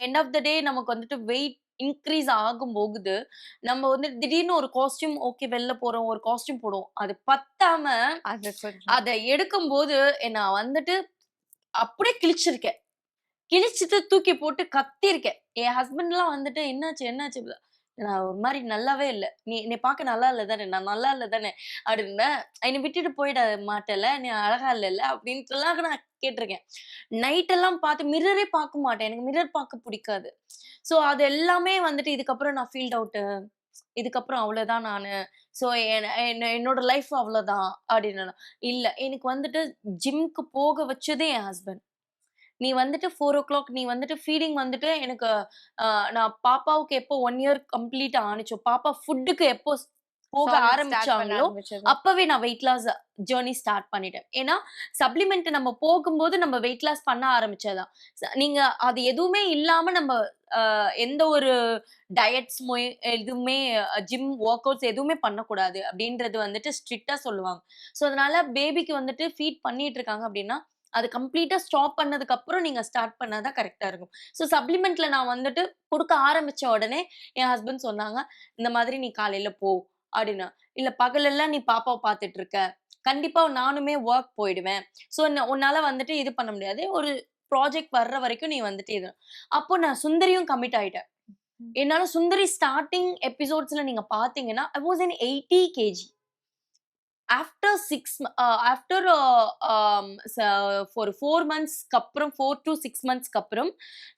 End of the டே நமக்கு வந்துட்டு weight increase ஆகும் போகுது. நம்ம வந்து திடீர்னு ஒரு காஸ்டியூம் ஓகே வெளில போறோம். ஒரு காஸ்டியூம் போடுவோம். அது பத்தாம அது கொஞ்சம் அத எடுக்கும்போது நான் வந்துட்டு அப்படியே கிழிச்சிருக்கேன். கிழிச்சிட்டு தூக்கி போட்டு கத்தியிருக்கேன். என் ஹஸ்பண்ட்லாம் வந்துட்டு "என்னாச்சு? என்னாச்சு?" நான் ஒரு மாரி நல்லாவே இல்ல. "நீ என்னைய பார்க்க நல்லா இல்ல தானே? நான் நல்லா இல்ல தானே?" அப்படின்னேன். "என்னை விட்டுட்டு போயிட மாட்டல்ல? நீ அழகா இல்லல்ல?" அப்படின்ட்டுலாம் நான் கேட்டுருக்கேன். நைட் எல்லாம் பார்த்து மிரரே பார்க்க மாட்டேன். எனக்கு மிரர் பார்க்க புடிக்காது. ஸோ அது எல்லாமே வந்துட்டு இதுக்கப்புறம் நான் ஃபீல்ட் அவுட்டு. இதுக்கப்புறம் அவ்வளோதான் நானு. ஸோ என்னோட லைஃப் அவ்வளோதான் அப்படின்னு. இல்ல எனக்கு வந்துட்டு ஜிம்க்கு போக வச்சதே என் ஹஸ்பண்ட். நீ வந்துட்டு 4:00 நீ வந்துட்டு ஃபீடிங் வந்துட்டு எனக்கு அ நான் பாப்பாவுக்கு எப்போ 1 இயர் கம்ப்ளீட் ஆனுச்சோ, பாப்பா ஃபுட்டுக்கு எப்போ போக சாலிட் ஸ்டார்ட் பண்ண ஆரம்பிச்சாங்களோ, ஆரம்பிச்சது. அப்பவே நான் வெயிட் லாஸ் ஜர்னி ஸ்டார்ட் பண்ணிட்டேன். ஏன்னா, சப்ளிமெண்ட் நம்ம போகும்போது நம்ம வெயிட் லாஸ் பண்ண ஆரம்பிச்சதுதான். நீங்க அது எதுவுமே இல்லாம நம்ம எந்த ஒரு டயட்ஸ் எதுவுமே ஜிம், வொர்க் அவுட்ஸ் எதுவுமே பண்ணக்கூடாது அப்படின்றது வந்துட்டு ஸ்ட்ரிக்ட்டா சொல்லுவாங்க. ஸோ, அதனால பேபிக்கு வந்துட்டு ஃபீட் பண்ணிட்டு இருக்காங்க அப்படின்னா, அது கம்ப்ளீட்டா ஸ்டாப் பண்ணதுக்கு அப்புறம் நீங்க ஸ்டார்ட் பண்ணா தான் கரெக்ட்டா இருக்கும். ஸோ சப்ளிமெண்ட்ல நான் வந்துட்டு குடுக்க ஆரம்பிச்ச உடனே என் ஹஸ்பண்ட் சொன்னாங்க, "இந்த மாதிரி நீ காலையில போ" அப்படின்னா. "இல்ல பகலெல்லாம் நீ பாப்பாவ பார்த்துட்டு இருக்க. கண்டிப்பா நானுமே வொர்க் போயிடுவேன். ஸோ உன்னால வந்துட்டு இது பண்ண முடியாது. ஒரு ப்ராஜெக்ட் வர்ற வரைக்கும் நீ வந்துட்டு இது" அப்போ நான் சுந்தரியும் கமிட் ஆயிட்டேன். ம். என்னால சுந்தரி ஸ்டார்ட்டிங் எபிசோட்ஸ்ல நீங்க பார்த்தீங்கன்னா, I was in 80 KG. After 6 after ஒரு 4 மந்த்ஸ்க்கு அப்புறம் 4 டூ 6 மந்த்ஸ்க்கு அப்புறம்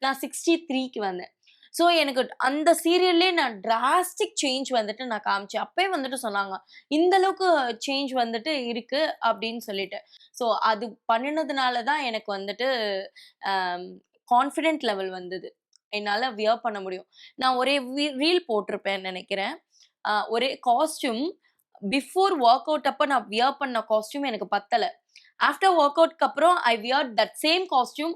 நான் 63க்கு வந்தேன். ஸோ எனக்கு அந்த சீரியல்லயே நான் டிராஸ்டிக் சேஞ்ச் வந்துட்டு நான் காமிச்சேன். அப்பயே வந்துட்டு சொன்னாங்க, "இந்த அளவுக்கு சேஞ்ச் வந்துட்டு இருக்கு" அப்படின்னு சொல்லிட்டு. ஸோ அது பண்ணுனதுனால தான் எனக்கு வந்துட்டு அம் கான்ஃபிடென்ட் லெவல் வந்தது. என்னால வியர் பண்ண முடியும். நான் ஒரே ரீல் போட்டிருப்பேன்னு நெனைக்கிறேன். ஒரே காஸ்டியூம் பிஃபோர் வொர்க் அவுட் அப்ப நான் வியர் பண்ண காஸ்டியூம் எனக்கு பத்தல. ஆஃப்டர் வொர்க் அவுட்க்கு அப்புறம் ஐ வியர்ட் தட் சேம் காஸ்டியூம்.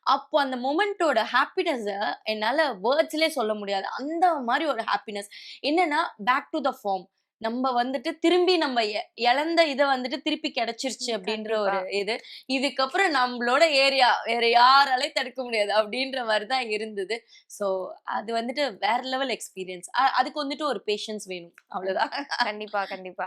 அப்போ அந்த மொமெண்ட்டோட ஹாப்பினஸ என்னால வேர்ட்ஸ்லயே சொல்ல முடியாது. அந்த மாரி ஒரு ஹாப்பினஸ். என்னன்னா, பேக் டூ த ஃபார்ம். நம்ப வந்துட்டு திரும்பி நம்ம எழந்த இத வந்துட்டு திருப்பி கிடைச்சிருச்சு அப்டின்ற கண்டிப்பா. ஒரு இது. இதுக்கப்புறம் நம்பளோட ஏரியா வேற யாராலயும் தடுக்க முடியாது அப்டின்ற மாரி தான் இருந்தது. ஸோ அது வந்துட்டு வேற லெவல் எக்ஸ்பீரியன்ஸ். அதுக்கு வந்துட்டு ஒரு பேஷன்ஸ் வேணும். கண் அவ்வளோதான். கண்டிப்பா, கண்டிப்பா.